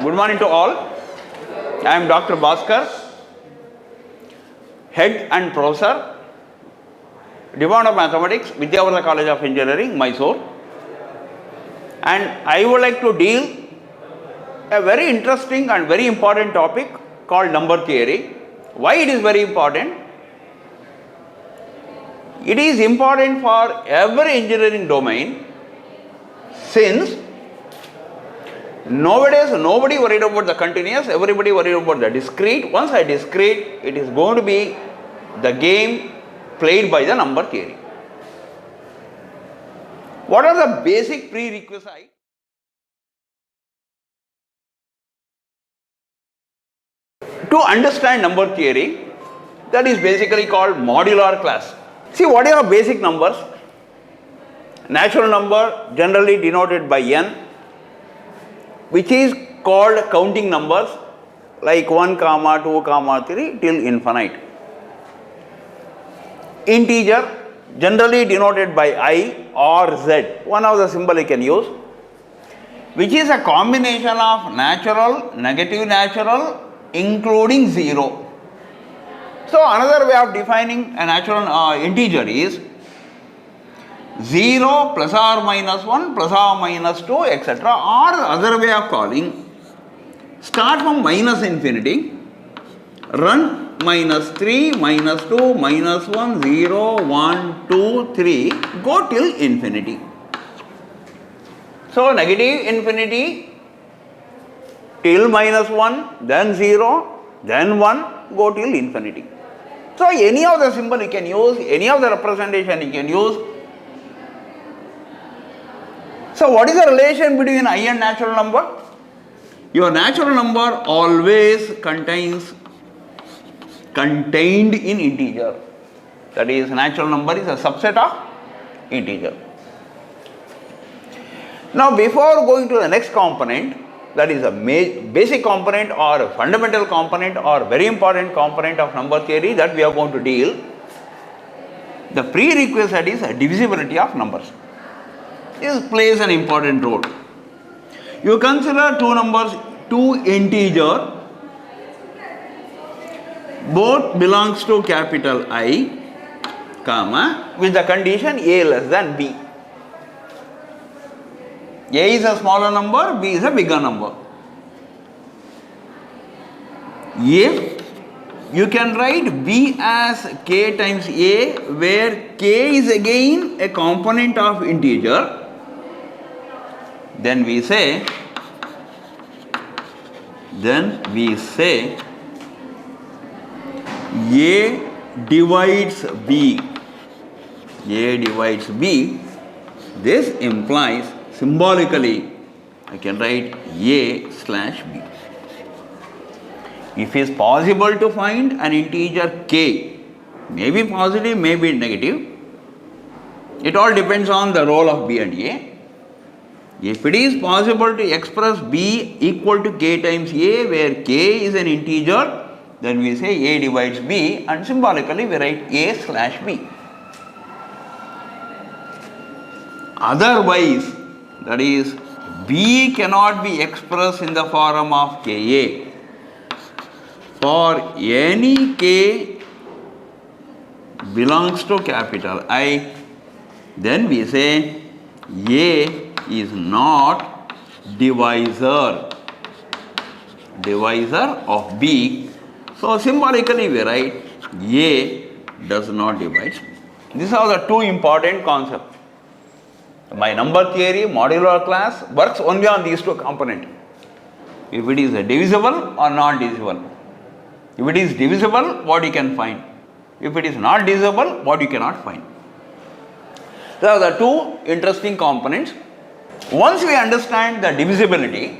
Good morning to all. I am Dr. Bhaskar, Head and Professor, Department of Mathematics, Vidyavardhana College of Engineering, Mysore. And I would like to deal a very interesting and very important topic called number theory. Why it is very important? It is important for every engineering domain, since nowadays nobody worried about the continuous, everybody worried about the discrete. Once I discrete, it is going to be the game played by the number theory. What are the basic prerequisites to understand number theory? That is basically called modular class. See, what are basic numbers? Natural number generally denoted by n, which is called counting numbers like 1, 2, 3 till infinite. Integer generally denoted by I or Z, one of the symbol you can use, which is a combination of natural, negative natural, including 0. So another way of defining a natural integer is 0 plus or minus 1 plus or minus 2 etc. Or the other way of calling, start from minus infinity, run minus 3, minus 2, minus 1, 0, 1, 2, 3, go till infinity. So negative infinity till minus 1, then 0, then 1, go till infinity. So any of the symbol you can use, any of the representation you can use. So what is the relation between I and natural number? Your natural number always contained in integer. That is, natural number is a subset of integer. Now before going to the next component, that is a basic component or a fundamental component or very important component of number theory that we are going to deal, the prerequisite is a divisibility of numbers. This plays an important role. You consider two numbers, two integer, both belongs to capital I, comma, with the condition A less than B. A is a smaller number, B is a bigger number. If you can write B as k times A, where k is again a component of integer, then we say A divides B. A divides B. This implies symbolically I can write A slash B. If it is possible to find an integer k, maybe positive, maybe negative, it all depends on the role of B and A. If it is possible to express B equal to k times A, where k is an integer, then we say A divides B, and symbolically we write A slash B. Otherwise, that is, B cannot be expressed in the form of Ka. For any K belongs to capital I, then we say A is not divisor of B. So symbolically we write A does not divide B. These are the two important concepts. My number theory, modular class works only on these two components. If it is divisible or not divisible. If it is divisible, what you can find. If it is not divisible, what you cannot find. These are the two interesting components. Once we understand the divisibility,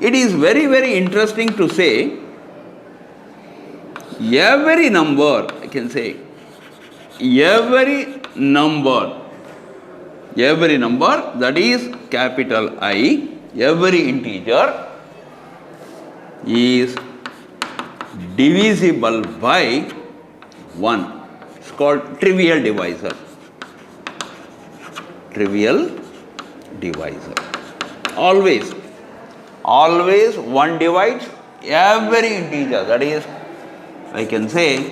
it is very, very interesting to say every number, I can say, every number that is capital I, every integer is divisible by 1. It's called trivial divisor. Trivial divisor. Always always 1 divides every integer. That is, I can say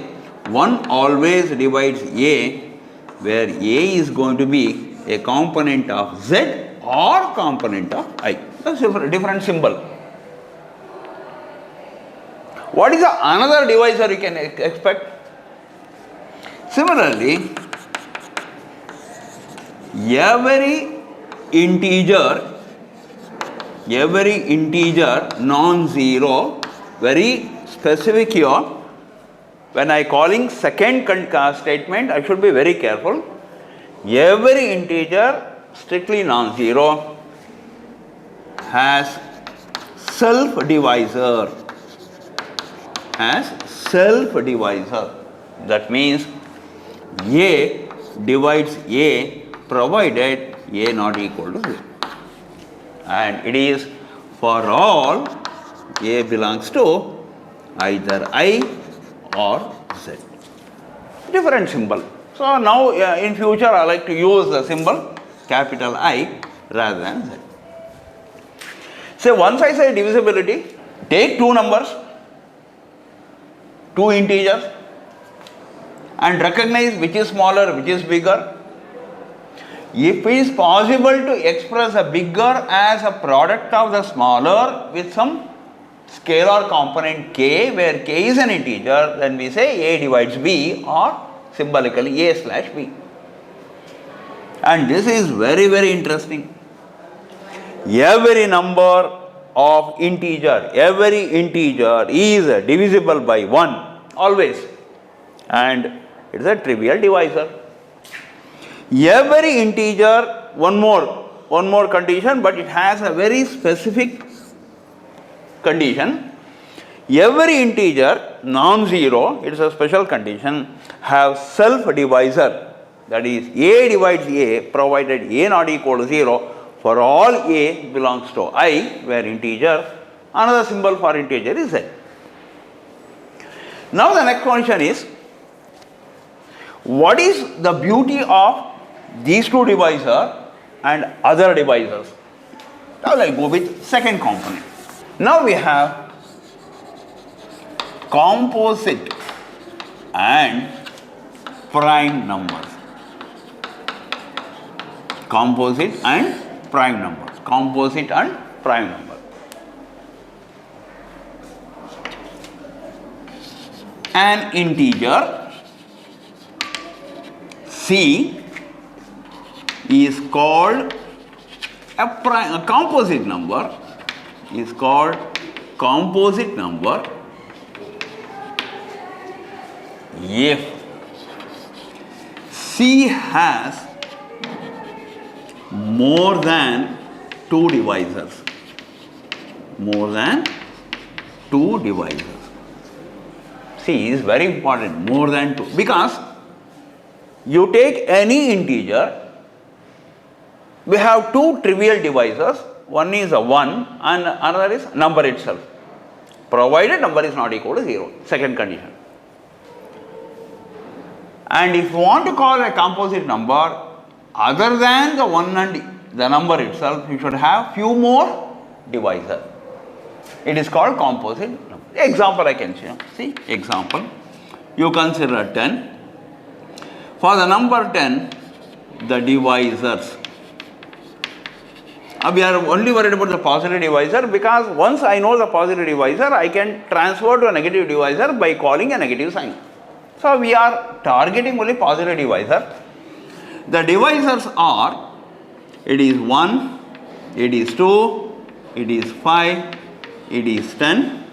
1 always divides A, where A is going to be a component of Z or component of I. That's a different symbol. What is the another divisor you can expect? Similarly, every integer non-zero, very specific here. When I calling second statement, I should be very careful. Every integer strictly non-zero has self-divisor. That means A divides A provided A not equal to 0. And it is for all A belongs to either I or Z. Different symbol. So now in future I like to use the symbol capital I rather than Z. Say once I say divisibility, take two numbers, two integers, and recognize which is smaller, which is bigger. If it is possible to express a bigger as a product of the smaller with some scalar component k, where k is an integer, then we say A divides B, or symbolically A slash B. And this is very, very interesting. Every number of integer is divisible by 1 always, and it is a trivial divisor. Every integer, one more condition, but it has a very specific condition. Every integer non-zero, it is a special condition, have self-divisor. That is, A divides A provided A not equal to 0 for all A belongs to I, where integer, another symbol for integer is Z. Now the next question is, what is the beauty of these two divisors and other divisors? Now I go with second component. Now we have composite and prime numbers. Composite and prime numbers. Composite and prime numbers. An integer C is called a composite number, is called composite number if C has more than two divisors. More than two divisors. C is very important, more than two, because you take any integer, we have two trivial divisors, one is a 1 and another is number itself, provided number is not equal to 0, second condition. And if you want to call a composite number other than the 1 and the number itself, you should have few more divisors. It is called composite number. Example I can show. See, example, you consider 10. For the number 10, the divisors. We are only worried about the positive divisor, because once I know the positive divisor, I can transfer to a negative divisor by calling a negative sign. So we are targeting only positive divisor. The divisors are, it is 1, it is 2, it is 5, it is 10,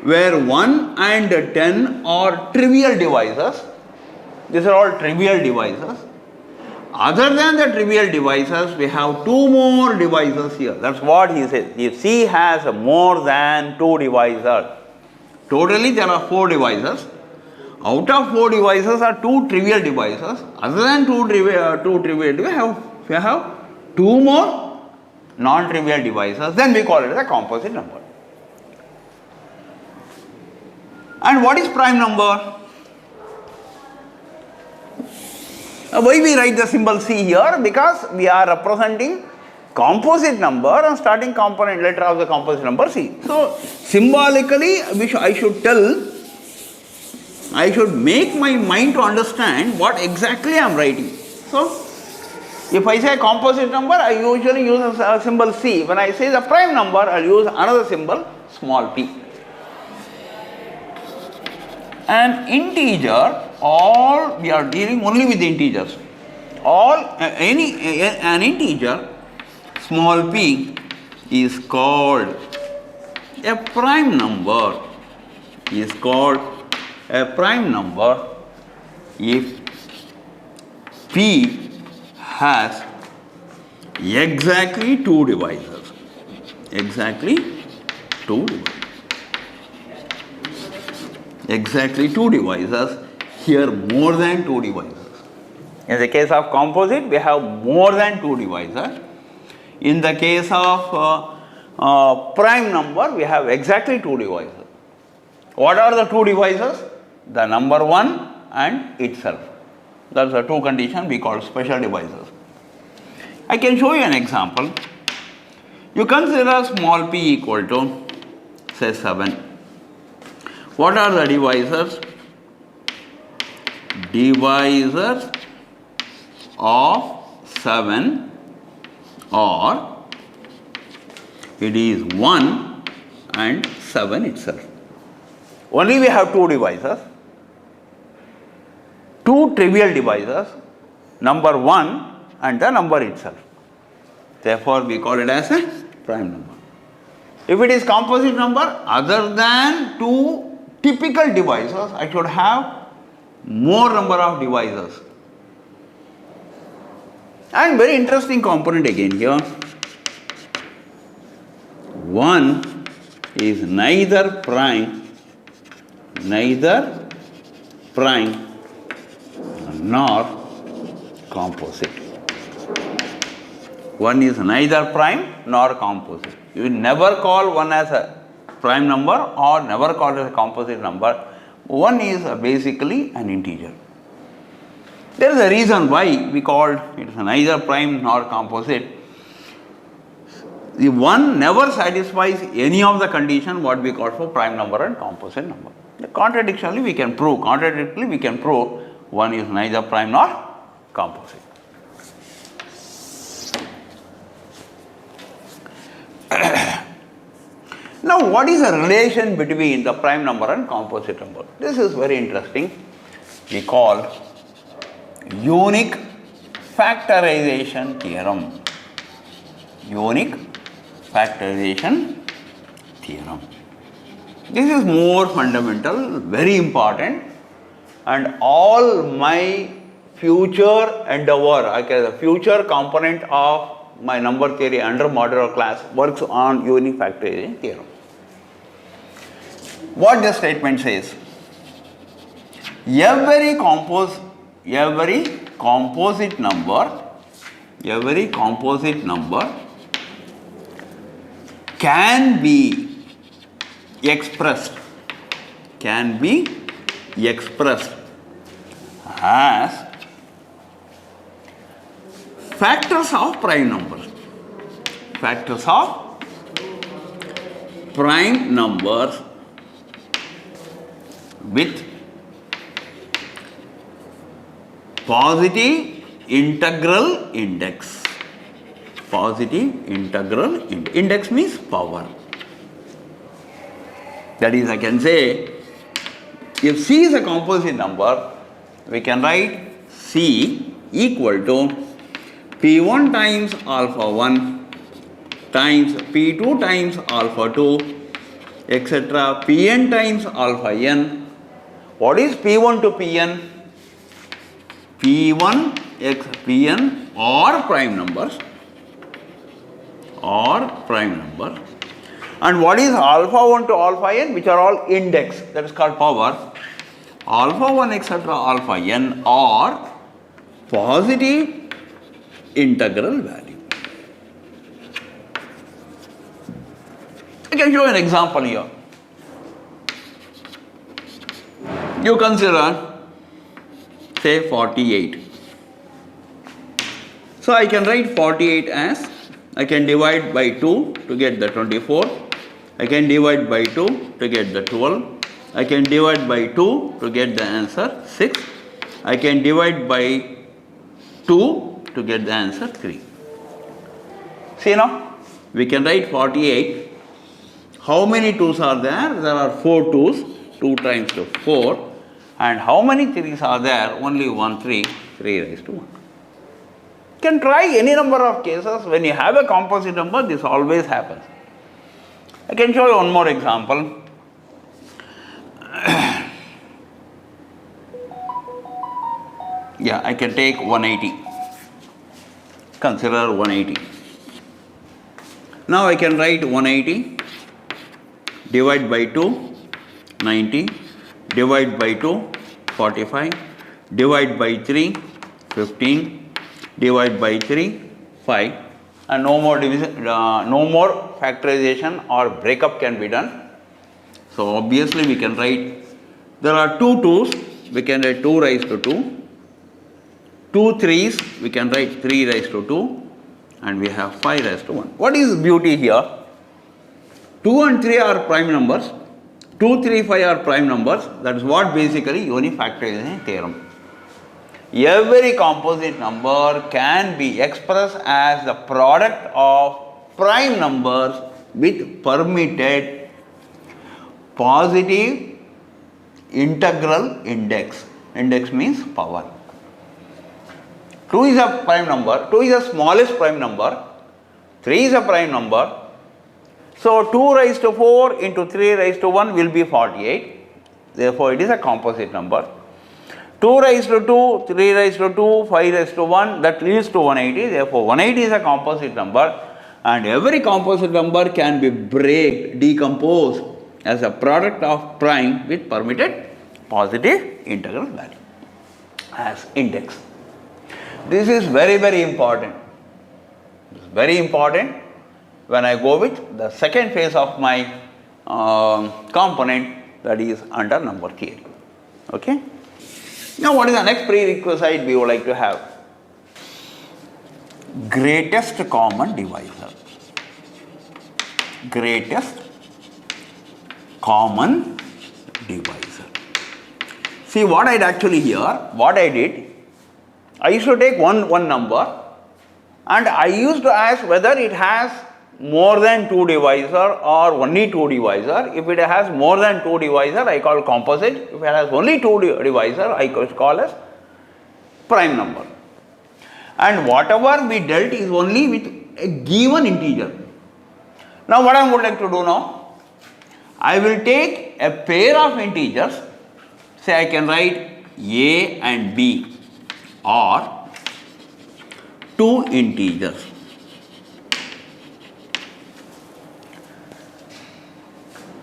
where 1 and 10 are trivial divisors. These are all trivial divisors. Other than the trivial divisors, we have two more divisors here. That's what he says. If C has more than two divisors, totally there are 4 divisors. Out of 4 divisors are 2 trivial divisors. Other than 2 trivial divisors, we have 2 more non-trivial divisors. Then we call it as a composite number. And what is prime number? Why we write the symbol C here? Because we are representing composite number and starting component letter of the composite number C. So symbolically I should make my mind to understand what exactly I am writing. So if I say composite number, I usually use a symbol C. When I say the prime number, I will use another symbol small p. An integer, all we are dealing only with integers. An integer small p is called a prime number. Is called a prime number if p has exactly two divisors. Exactly two divisors. Here more than two divisors. In the case of composite, we have more than two divisors. In the case of prime number, we have exactly two divisors. What are the two divisors? The number 1 and itself. That's the two conditions we call special divisors. I can show you an example. You consider small p equal to, say, 7. What are the divisors? Divisors of 7 or it is 1 and 7 itself. Only we have two divisors, two trivial divisors, number 1 and the number itself. Therefore, we call it as a prime number. If it is composite number, other than two typical divisors, I should have more number of divisors. And very interesting component again here. 1 is neither prime nor composite. 1 is neither prime nor composite. You never call 1 as a prime number or never call it as a composite number. 1 is basically an integer. There is a reason why we call it neither prime nor composite. The 1 never satisfies any of the condition what we call for prime number and composite number. Contradictorily we can prove 1 is neither prime nor composite. Now, what is the relation between the prime number and composite number? This is very interesting. We call unique factorization theorem. Unique factorization theorem. This is more fundamental, very important, and all my future endeavor, the future component of my number theory under modular class works on unique factorization theorem. What the statement says? Every composite number can be expressed as factors of prime numbers. Factors of prime numbers with positive integral index. Positive integral index means power. That is, I can say, if C is a composite number, we can write C equal to P1 times alpha 1 times P2 times alpha 2, etc. Pn times alpha n. What is P1 to Pn? P1 x Pn or prime numbers. And what is alpha 1 to alpha n, which are all index, that is called power. Alpha 1 etc. alpha n or positive integral value. I can show an example here. You consider, say, 48. So I can write 48 as I can divide by 2 to get the 24. I can divide by 2 to get the 12. I can divide by 2 to get the answer 6. I can divide by 2 to get the answer 3. See now, we can write 48. How many 2's are there? There are 4 2's. 2 times to 4. And how many 3's are there? Only 1 3. 3 raised to 1. You can try any number of cases. When you have a composite number, this always happens. I can show you one more example. Yeah, I can take 180. Consider 180. Now I can write 180, divide by 2, 90, divide by 2, 45, divide by 3, 15, divide by 3, 5, and no more division, no more factorization or breakup can be done. So obviously we can write, there are 2 2's, we can write 2 raised to 2, 2 3's, we can write 3 raised to 2, and we have 5 raised to 1. What is beauty here? 2 and 3 are prime numbers, 2, 3, 5 are prime numbers. That is what basically unifactorization theorem. Every composite number can be expressed as the product of prime numbers with permitted positive integral index. Index means power. 2 is a prime number, 2 is the smallest prime number, 3 is a prime number. So 2 raised to 4 into 3 raised to 1 will be 48. Therefore, it is a composite number. 2 raised to 2, 3 raised to 2, 5 raised to 1, that leads to 180. Therefore, 180 is a composite number, and every composite number can be decomposed as a product of prime with permitted positive integral value as index. This is very, very important. This is very important when I go with the second phase of my component, that is under number theory. Okay? Now, what is the next prerequisite we would like to have? Greatest common divisor. Greatest common divisor. See what I did, I used to take one number and I used to ask whether it has more than 2 divisor or only 2 divisor. If it has more than 2 divisor, I call composite. If it has only 2 divisor, I call as prime number. And whatever we dealt is only with a given integer. Now what I would like to do now, I will take a pair of integers, say I can write A and B or 2 integers.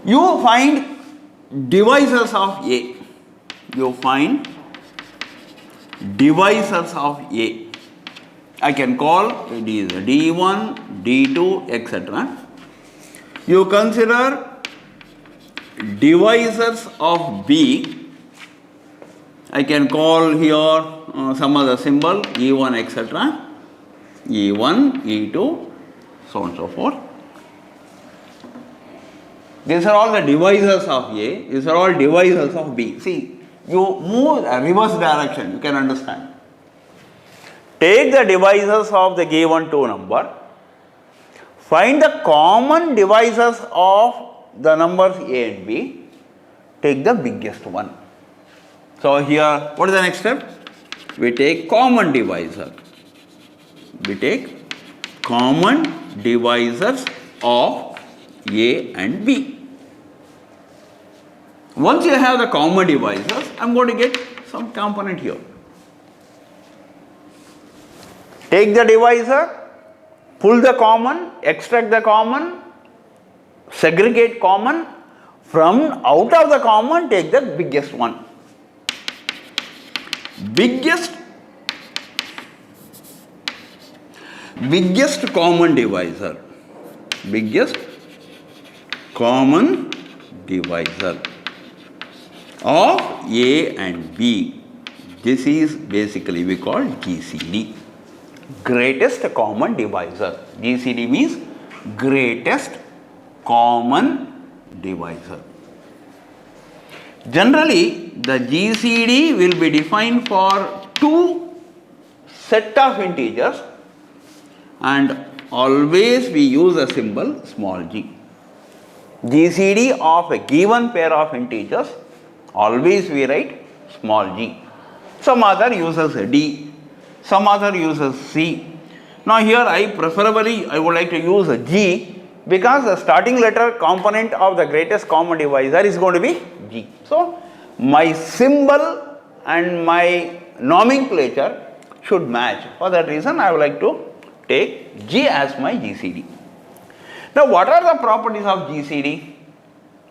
You find divisors of A. You find divisors of A. I can call it is D1, D2, etc. You consider divisors of B. I can call here some other symbol, E1, etc. E1, E2, so on and so forth. These are all the divisors of A, these are all divisors of B. See, you move a reverse direction, you can understand. Take the divisors of the given 2 number, find the common divisors of the numbers A and B, take the biggest one. So here, what is the next step? We take common divisor. We take common divisors of A and B. Once you have the common divisors, I am going to get some component here. Take the divisor, pull the common, extract the common, segregate common, from out of the common take the biggest one. Biggest common divisor. Biggest common divisor of A and B. This is basically we call GCD. greatest common divisor. GCD means greatest common divisor. Generally, the GCD will be defined for two set of integers, and always we use a symbol small g. GCD of a given pair of integers, always we write small g. Some other uses D, some other uses C. Now here I would like to use a G, because the starting letter component of the greatest common divisor is going to be G. So my symbol and my nomenclature should match. For that reason I would like to take G as my GCD. Now what are the properties of GCD?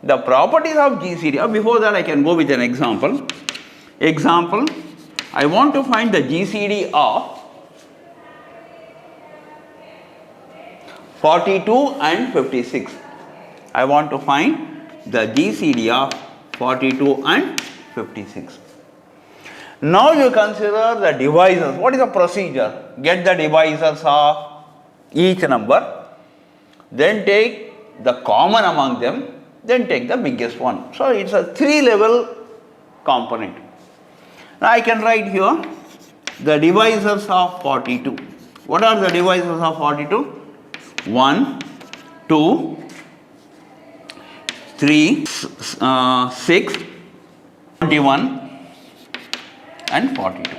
The properties of GCD, before that I can go with an example. Example, I want to find the GCD of 42 and 56. I want to find the GCD of 42 and 56. Now you consider the divisors. What is the procedure? Get the divisors of each number, then take the common among them, then take the biggest one. So it's a 3-level component. Now I can write here the divisors of 42. What are the divisors of 42? 1, 2, 3, 6, 21 and 42.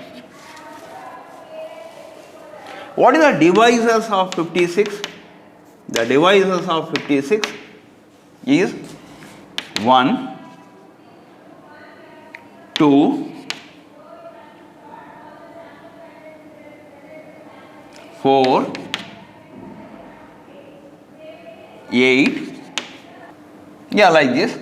What is the divisors of 56? The divisors of 56 is 1, 2, 4, 8, yeah, like this,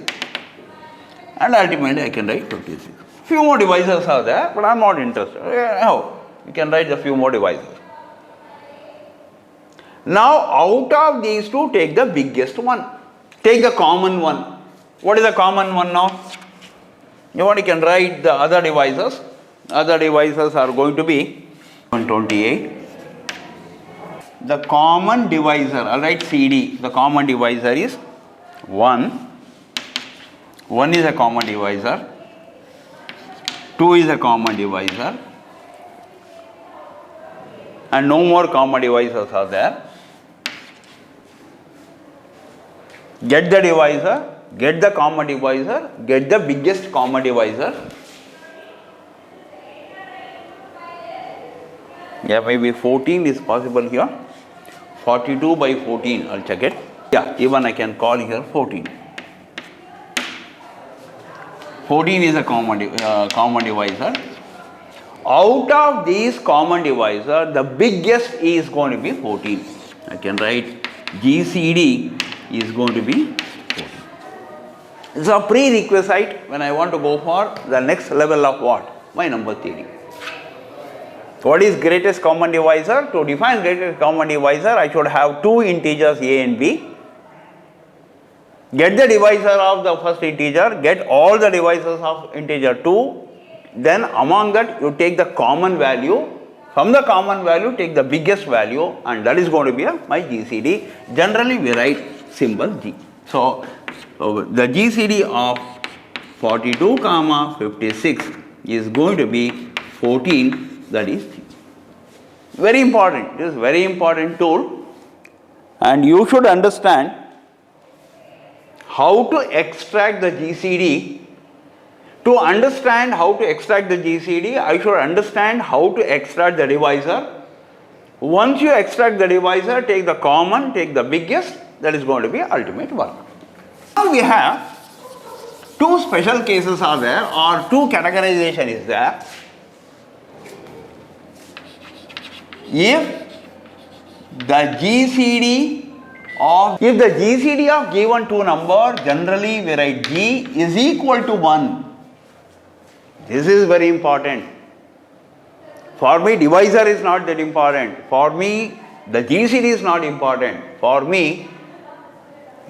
and ultimately I can write 56. Few more divisors are there, but I am not interested. How? You can write a few more divisors. Now out of these two, take the biggest one. Take the common one. What is the common one now? You can write the other divisors. Other divisors are going to be 128. The common divisor, alright, CD, the common divisor is 1. 1 is a common divisor. 2 is a common divisor. And no more common divisors are there. Get the divisor, get the common divisor, get the biggest common divisor. Yeah, maybe 14 is possible here. 42 by 14, I'll check it. Yeah, even I can call here 14. 14 is a common divisor. Out of these common divisor, the biggest is going to be 14. I can write GCD is going to be 14. It's a prerequisite when I want to go for the next level of what? My number theory. What is greatest common divisor? To define greatest common divisor, I should have two integers a and b. Get the divisor of the first integer, get all the divisors of integer 2, then among that you take the common value. From the common value, take the biggest value, and that is going to be my GCD. Generally, we write symbol G. So the GCD of 42, 56 is going to be 14. That is G. Very important. This is very important tool, and you should understand how to extract the GCD. To understand how to extract the GCD, I should understand how to extract the divisor. Once you extract the divisor, take the common, take the biggest, that is going to be ultimate work. Now we have two special cases are there, or two categorization is there. If the GCD of given two number, generally we write G is equal to 1. This is very important. For me, divisor is not that important. For me, the GCD is not important. For me,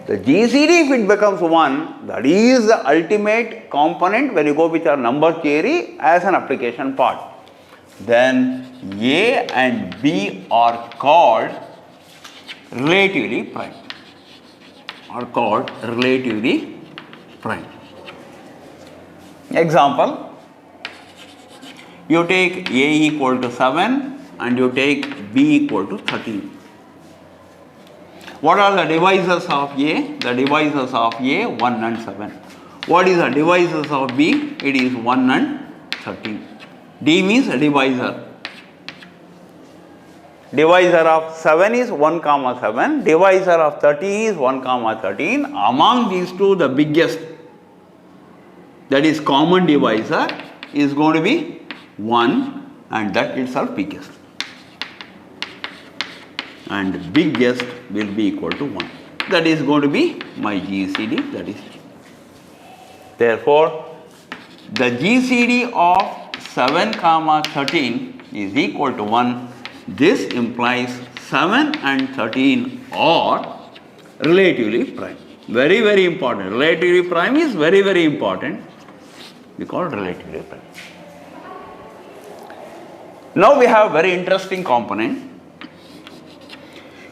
the GCD, if it becomes 1, that is the ultimate component when you go with our number theory as an application part. Then A and B are called relatively prime. Are called relatively prime. Example, you take A equal to 7 and you take B equal to 13. What are the divisors of A? The divisors of A, 1 and 7. What is the divisors of B? It is 1 and 13. D means a divisor. Divisor of 7 is 1 comma 7. Divisor of 13 is 1 comma 13. Among these two, the biggest, that is common divisor, is going to be 1, and that itself biggest. And biggest will be equal to 1. That is going to be my GCD. That is. Therefore, the GCD of 7 comma 13 is equal to 1. This implies 7 and 13 are relatively prime. Very, very important. Relatively prime is very, very important. We call it relatively prime. Now we have very interesting component.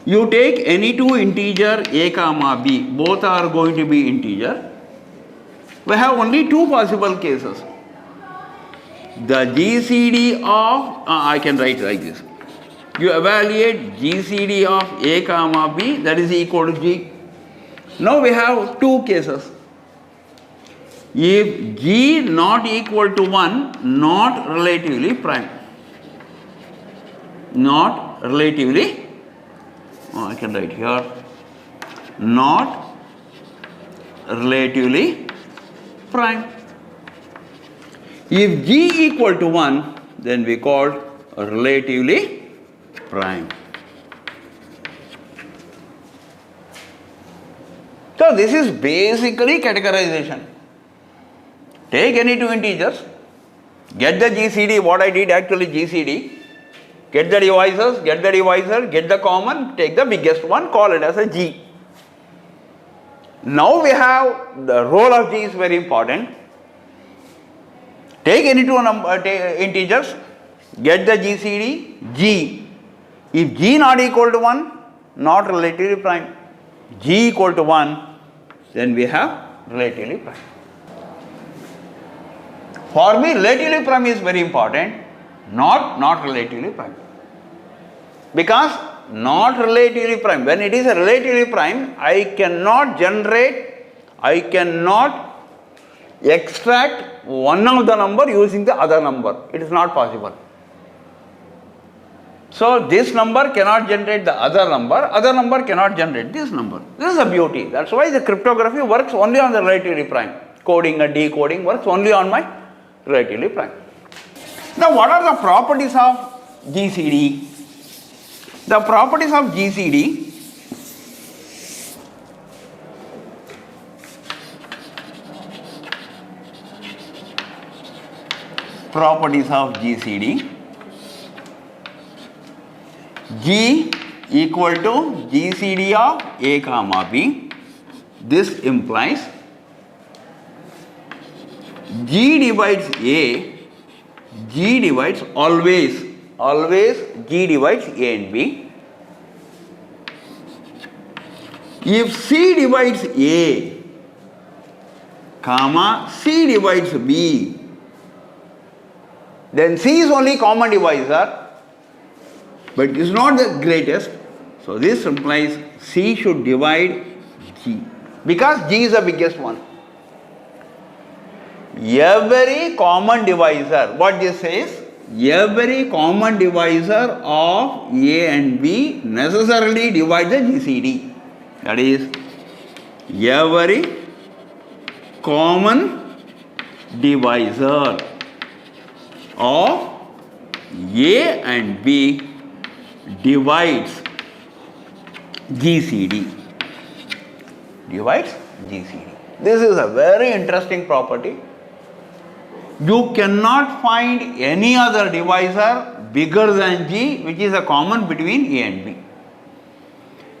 You take any two integer a comma b, both are going to be integer. We have only two possible cases. The GCD of, I can write like this. You evaluate GCD of a comma b, that is equal to g. Now we have two cases. If g not equal to 1, not relatively prime. Not relatively, I can write here, not relatively prime. If g equal to 1, then we call relatively prime. So this is basically categorization. Take any two integers, get the GCD, what I did actually GCD, get the divisors, get the divisor, get the common, take the biggest one, call it as a G. Now we have the role of G is very important. Take any two integers, get the GCD, G. If G not equal to 1, not relatively prime. G equal to 1, then we have relatively prime. For me, relatively prime is very important, not relatively prime. Because not relatively prime, when it is a relatively prime, I cannot extract one of the number using the other number. It is not possible. So this number cannot generate the other number cannot generate this number. This is the beauty. That's why the cryptography works only on the relatively prime. Coding and decoding works only on my relatively prime. Now what are the properties of GCD? The properties of GCD, G equal to GCD of a comma b. This implies G divides A, G divides always G divides A and B. If C divides A, comma, C divides B, then C is only common divisor, but it is not the greatest. So this implies C should divide G, because G is the biggest one. Every common divisor, what this says, every common divisor of A and B necessarily divides the GCD. That is, every common divisor of A and B divides GCD. Divides GCD. This is a very interesting property. You cannot find any other divisor bigger than G which is a common between A and B.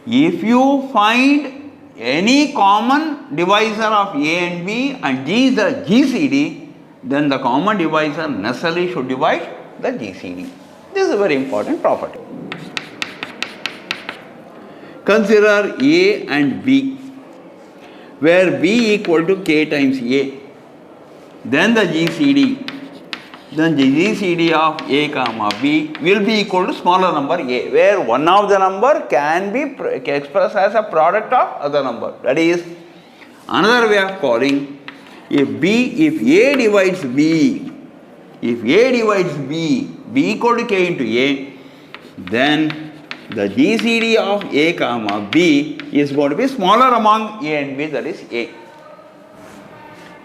If you find any common divisor of A and B and G is the GCD, then the common divisor necessarily should divide the GCD. This is a very important property. Consider A and B, where B equal to K times A. Then the GCD of A comma B will be equal to smaller number A, where one of the number can be expressed as a product of other number. That is another way of calling, if A divides B, B equal to K into A, then the GCD of A comma B is going to be smaller among A and B, that is A.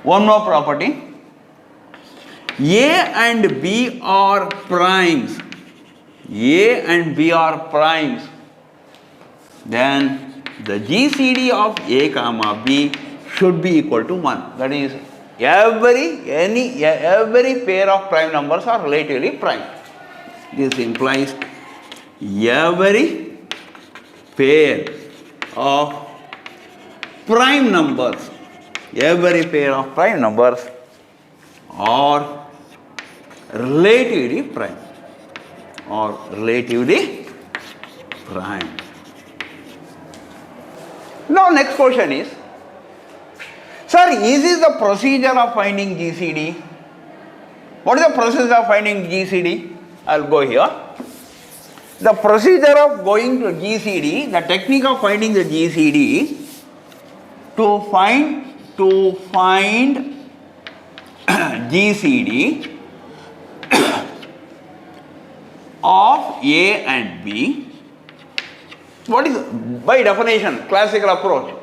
One more property. A and B are primes. A and B are primes. Then the GCD of A comma B should be equal to 1. That is, every pair of prime numbers are relatively prime. This implies every pair of prime numbers are relatively prime. Now next question is, sir, is this the procedure of finding GCD? What is the procedure of finding GCD? I will go here. The procedure of going to GCD, the technique of finding the GCD, to find GCD of A and B. What is, by definition, classical approach?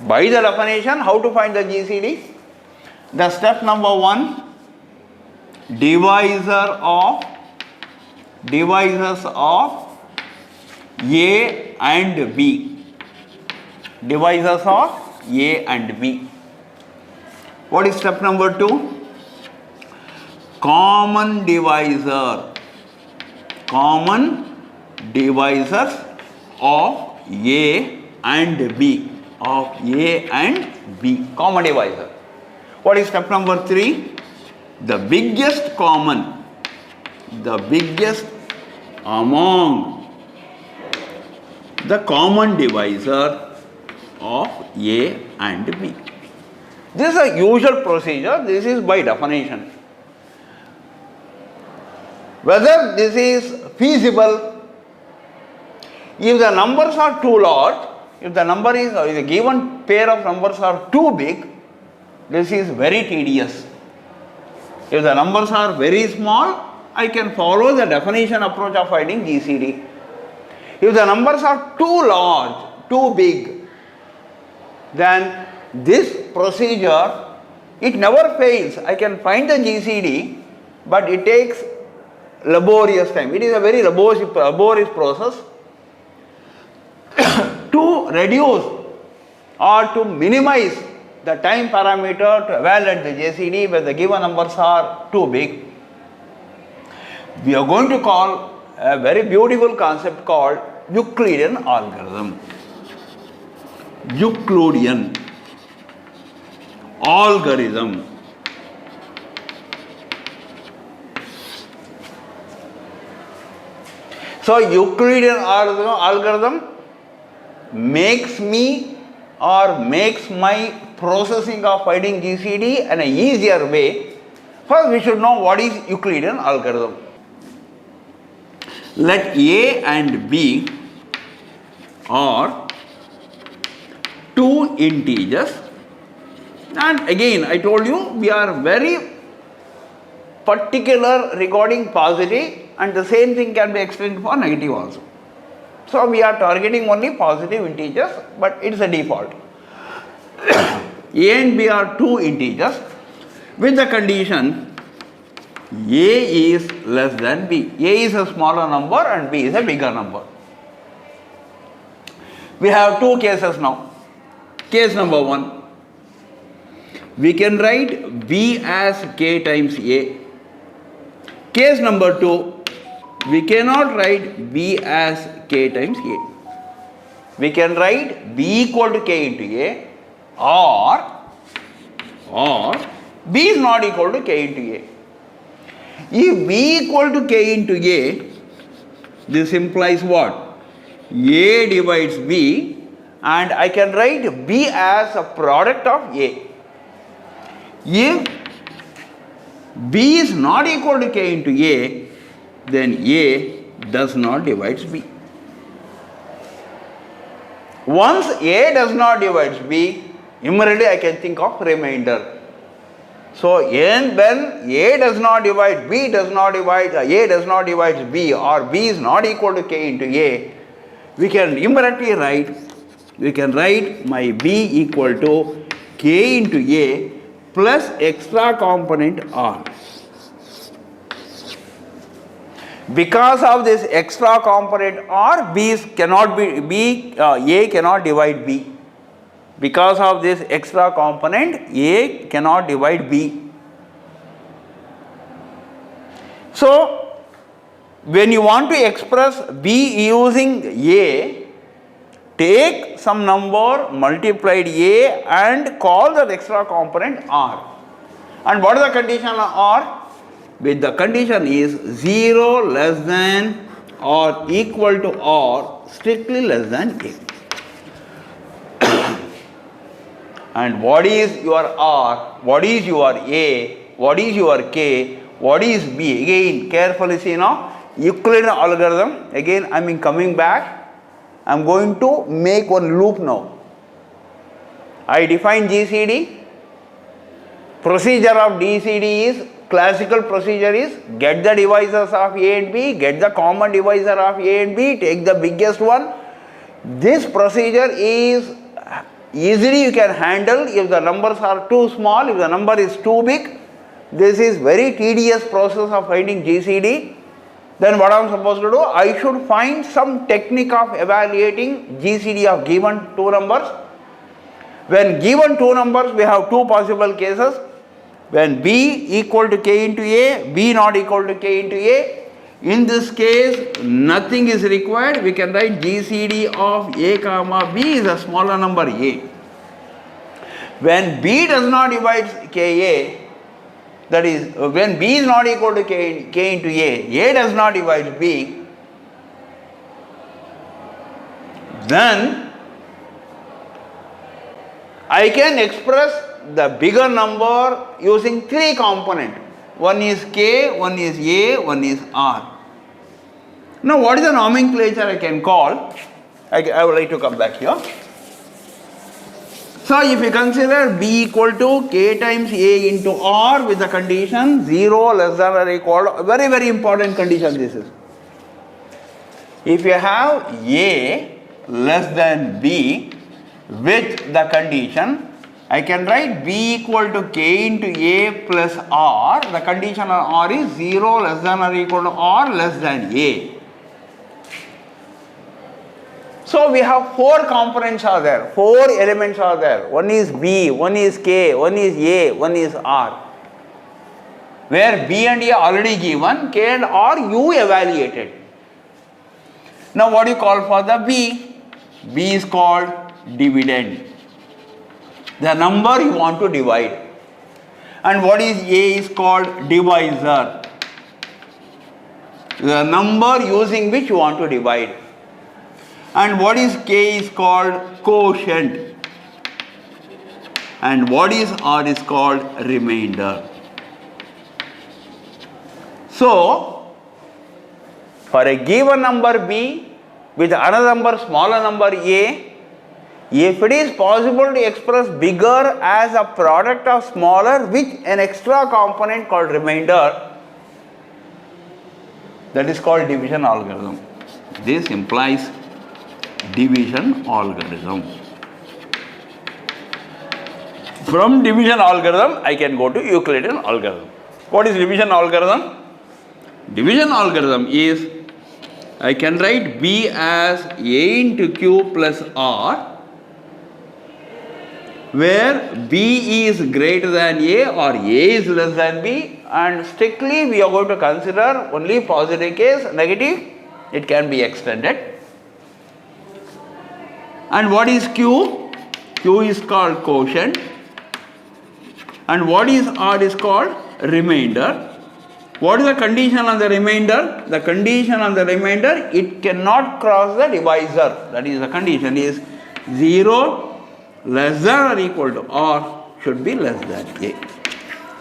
By the definition, how to find the GCD? The step number 1, divisors of A and B. Divisors of A and B. What is step number 2? Common divisors of A and B. Common divisor. What is step number 3? The biggest common among the common divisor of A and B. This is a usual procedure. This is by definition. Whether this is feasible, if the numbers are too large, if the given pair of numbers are too big, this is very tedious. If the numbers are very small, I can follow the definition approach of finding GCD. If the numbers are too large, too big, then this procedure, it never fails. I can find the GCD, but it takes laborious time. It is a very laborious process to reduce or to minimize the time parameter to evaluate the GCD when the given numbers are too big. We are going to call a very beautiful concept called Euclidean algorithm. Euclidean algorithm. So Euclidean algorithm makes my processing of finding GCD in an easier way. First we should know what is Euclidean algorithm. Let A and B are two integers, and again I told you we are very particular regarding positive, and the same thing can be extended for negative also. So we are targeting only positive integers, but it is a default. A and B are two integers with the condition A is less than B. A is a smaller number and B is a bigger number. We have two cases now. Case number 1. We can write B as K times A. Case number 2. We cannot write B as K times A. We can write B equal to K into A, or B is not equal to K into A. If B equal to K into A, this implies what? A divides B, and I can write B as a product of A. If B is not equal to K into A, then A does not divide B. Once A does not divide B, immediately I can think of remainder. So when A does not divide B does not divide A does not divide B, or B is not equal to K into A, we can immediately write my B equal to K into A plus extra component R. Because of this extra component R, A cannot divide B. Because of this extra component, A cannot divide B. So, when you want to express B using A, take some number, multiplied A and call that extra component R. And what is the condition of R? With the condition is 0 less than or equal to or strictly less than A. And what is your R? What is your A? What is your K? What is B? Again, carefully see now, Euclidean algorithm. Again, I am coming back. I am going to make one loop now. I define GCD. Procedure of GCD is, classical procedure is, get the divisors of A and B, get the common divisor of A and B, take the biggest one. This procedure is easily you can handle if the numbers are too small, if the number is too big. This is very tedious process of finding GCD. Then what I am supposed to do? I should find some technique of evaluating GCD of given two numbers. When given two numbers, we have two possible cases. When B equal to K into A, B not equal to K into A. In this case, nothing is required. We can write GCD of A comma B is a smaller number A. When B does not divide Ka, that is, when B is not equal to K into A does not divide B, then I can express the bigger number using three components. One is K, one is A, one is R. Now, what is the nomenclature I can call? I would like to come back here. So, if you consider B equal to K times A into R with the condition 0 less than or equal to, very, very important condition this is. If you have A less than B with the condition, I can write B equal to K into A plus R. The condition on R is 0 less than or equal to R less than A. So we have four components are there, four elements are there. One is B, one is K, one is A, one is R. Where B and A already given, K and R you evaluated. Now what do you call for the B? B is called dividend. The number you want to divide. And what is A is called divisor. The number using which you want to divide. And what is K is called quotient. And what is R is called remainder. So, for a given number B with another number smaller number A, if it is possible to express bigger as a product of smaller with an extra component called remainder, that is called division algorithm. This implies division algorithm. From division algorithm, I can go to Euclidean algorithm. What is division algorithm? Division algorithm is, I can write B as A into Q plus R, where B is greater than A or A is less than B, and strictly we are going to consider only positive case, negative, it can be extended. And what is Q? Q is called quotient. And what is R is called remainder. What is the condition on the remainder? The condition on the remainder, it cannot cross the divisor. That is the condition is 0 less than or equal to or should be less than a.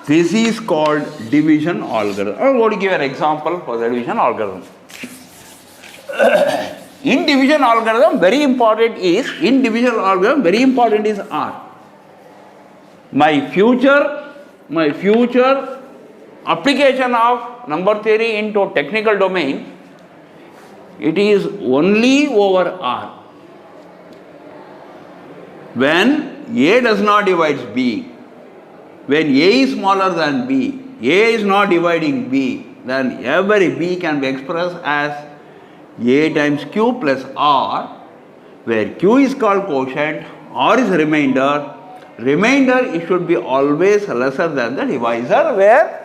This is called division algorithm. I am going to give an example for the division algorithm. In division algorithm, very important is R. My future application of number theory into technical domain, it is only over R. When A does not divide B, when A is smaller than B, A is not dividing B, then every B can be expressed as A times Q plus R, where Q is called quotient, R is remainder. Remainder, it should be always lesser than the divisor, where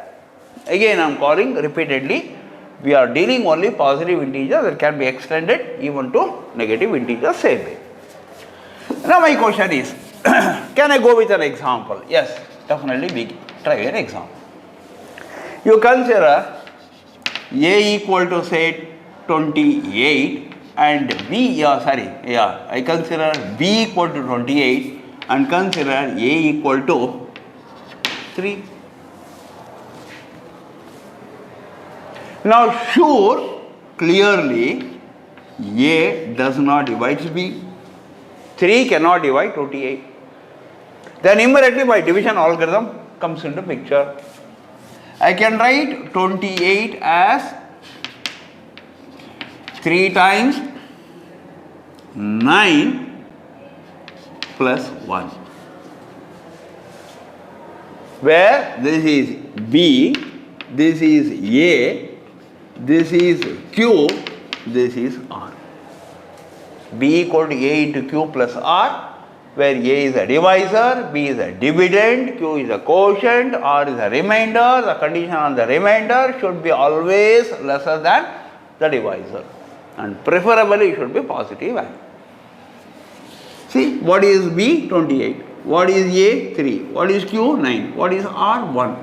again I am calling repeatedly, we are dealing only positive integers that can be extended even to negative integers same way. Now my question is, can I go with an example? Yes, definitely we try an example. You consider A equal to say 28 and B, I consider B equal to 28 and consider A equal to 3. Now sure, clearly A does not divide B. 3 cannot divide 28. Then immediately my division algorithm comes into picture. I can write 28 as 3 times 9 plus 1. Where this is B, this is A, this is Q, this is R. B equal to A into Q plus R, where A is a divisor, B is a dividend, Q is a quotient, R is a remainder. The condition on the remainder should be always lesser than the divisor, and preferably it should be positive value. See, what is B? 28. What is A? 3. What is Q? 9. What is R? 1.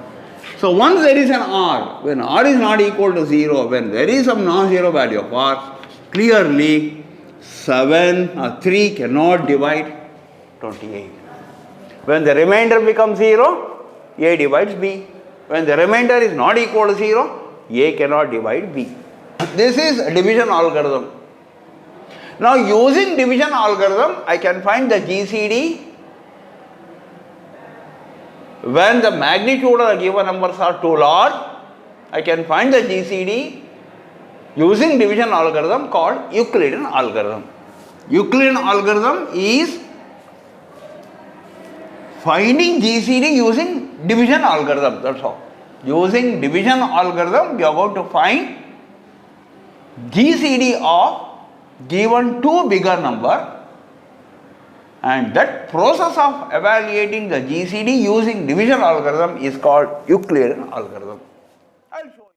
So once there is an R, when R is not equal to 0, when there is some non-zero value of R, clearly 7 or 3 cannot divide 28. When the remainder becomes 0, A divides B. When the remainder is not equal to 0, A cannot divide B. This is a division algorithm. Now using division algorithm, I can find the GCD when the magnitude of the given numbers are too large. I can find the GCD using division algorithm called Euclidean algorithm. Euclidean algorithm is finding GCD using division algorithm, that's all. Using division algorithm, we are going to find GCD of given two bigger number, and that process of evaluating the GCD using division algorithm is called Euclidean algorithm. I'll show you.